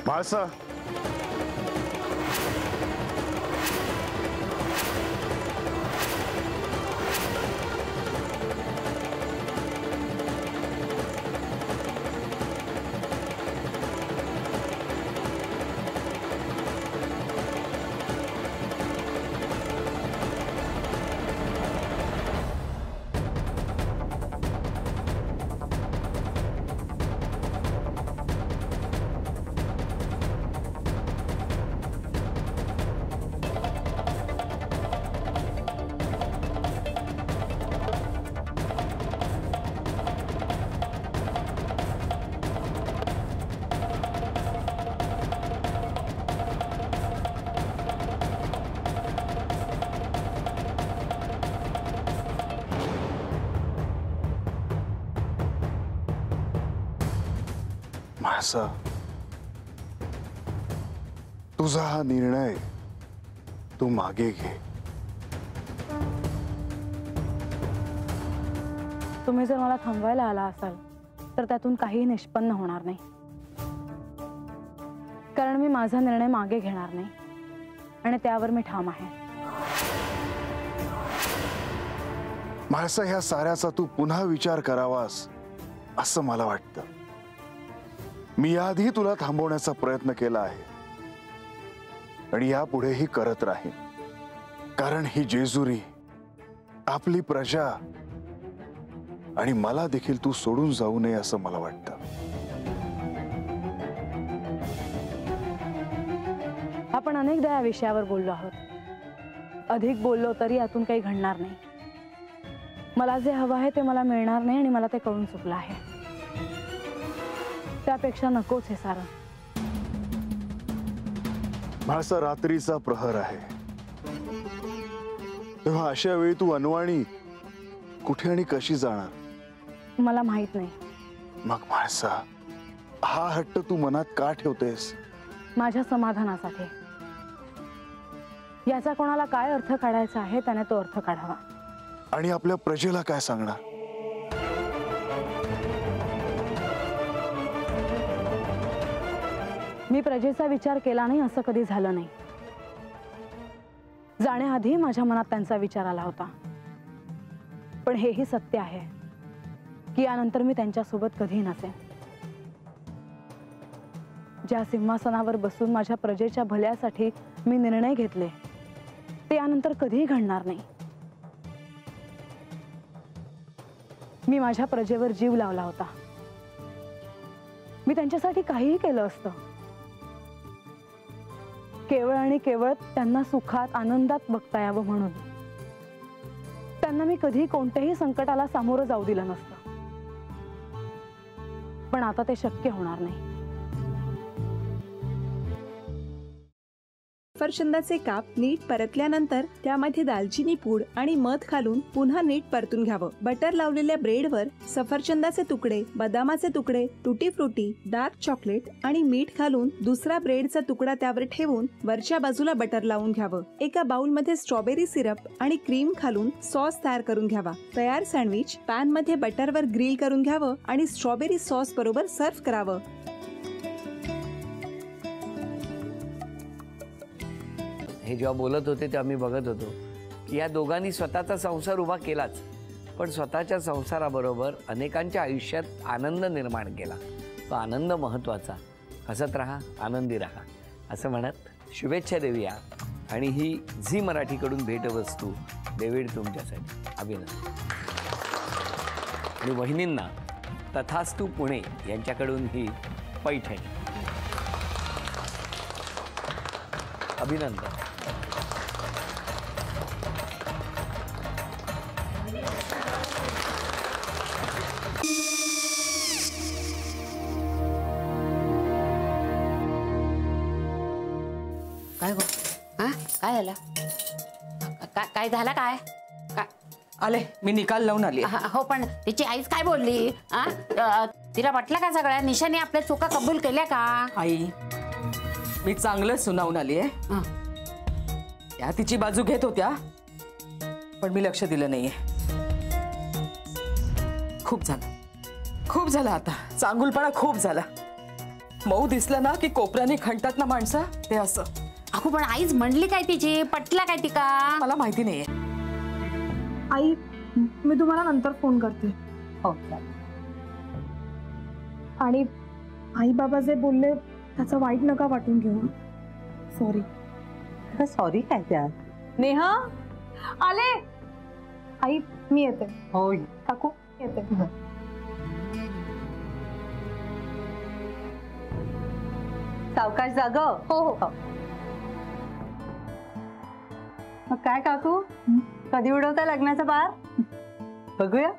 म्हाळसा, म्हाळसा, तुझा हा निर्णय तू मागे घे. तुम्ही जर मला थांबवायला आला असाल तर त्यातून काहीही निष्पन्न होणार नाही, कारण मी माझा निर्णय मागे घेणार नाही आणि त्यावर मी ठाम आहे. म्हाळसा, ह्या साऱ्याचा तू पुन्हा विचार करावास असं मला वाटतं. मी याआधी तुला थांबवण्याचा प्रयत्न केला आहे आणि यापुढेही करत राहीन, कारण ही जेजुरी, आपली प्रजा आणि मला देखील तू सोडून जाऊ नये असं मला वाटतं. आपण अनेकदा या विषयावर बोललो आहोत. अधिक बोललो तरी यातून काही घडणार नाही. मला जे हवं आहे ते मला मिळणार नाही आणि मला ते कळून चुकलं आहे. त्यापेक्षा नकोच हे सारं. म्हाळसा, रात्रीचा प्रहर आहे, तेव्हा अशा वेळी तू अनवाणी कुठे आणि कशी जाणार मला माहित नाही. मग म्हाळसा, हा हट्ट तू मनात का ठेवतेस? माझ्या समाधानासाठी. याचा कोणाला काय अर्थ काढायचा आहे त्याने तो अर्थ काढावा. आणि आपल्या प्रजेला काय सांगणार? मी प्रजेचा विचार केला नाही असं कधी झालं नाही. जाण्याआधी माझ्या मनात त्यांचा विचार आला होता, पण हेही सत्य आहे की यानंतर मी त्यांच्यासोबत कधी नसेन. ज्या सिंहासनावर बसून माझ्या प्रजेच्या भल्यासाठी मी निर्णय घेतले ते यानंतर कधीही घडणार नाही. मी माझ्या प्रजेवर जीव लावला होता. मी त्यांच्यासाठी काहीही केलं असतं, केवळ आणि केवळ त्यांना सुखात आनंदात बघता यावं म्हणून. त्यांना मी कधी कोणत्याही संकटाला सामोरं जाऊ दिलं नसतं, पण आता ते शक्य होणार नाही. सफरचंदाचे काप नीट परतल्यानंतर त्यामध्ये दालचिनी पूड आणि मध घालून पुन्हा नीट परतून घ्यावं. बटर लावलेल्या ब्रेडवर सफरचंदाचे तुकडे, बदामाचे तुकडे, टुटी फ्रुटी, डार्क चॉकलेट आणि मीठ घालून दुसरा ब्रेडचा तुकडा त्यावर ठेवून वरच्या बाजूला बटर लावून घ्यावं. एका बाउलमध्ये स्ट्रॉबेरी सिरप आणि क्रीम घालून सॉस तयार करून घ्यावा. तयार सँडविच पॅन मध्ये बटरवर ग्रिल करून घ्यावं आणि स्ट्रॉबेरी सॉस बरोबर सर्व्ह करावं. हे जेव्हा बोलत होते तेव्हा मी बघत होतो की या दोघांनी स्वतःचा संसार उभा केलाच, पण स्वतःच्या संसाराबरोबर अनेकांच्या आयुष्यात आनंद निर्माण केला. तो आनंद महत्त्वाचा. हसत राहा, आनंदी राहा असं म्हणत शुभेच्छा देऊया. आणि ही झी मराठीकडून भेटवस्तू डेव्हिड तुमच्यासाठी. अभिनंदन. आणि वहिनींना तथास्तू पुणे यांच्याकडून ही पैठणी. अभिनंदन. काय गो? हा काय झालं? काय झालं? काय आले मी निकाल लावून आली. हो पण तिची आईच काय बोलली? तिला वाटलं का सगळ्या निशाने आपल्या चुका कबूल केल्या का? आई मी चांगलं सुनावून आली आहे. त्या तिची बाजू घेत होत्या पण मी लक्ष दिलं नाहीये. खूप झालं आता. चांगुलपणा खूप झाला. मऊ दिसलं ना की कोपऱ्याने खणतात ना माणसं, ते असं. अगो पण आईच म्हणली काय तिची, पटला काय तिका? मला माहिती नाहीये. आई मी तुम्हाला नंतर फोन करते. हो. आणि आई बाबा जे बोलले त्याचं वाईट नका वाटून घेऊ. सॉरी. सॉरी काय त्यात? नेहा आले. आई मी येते. होय. काकू येते. सावकाश जाग. हो हो. मग काय काकू, कधी उडवता लग्नाचा बार? बघूया.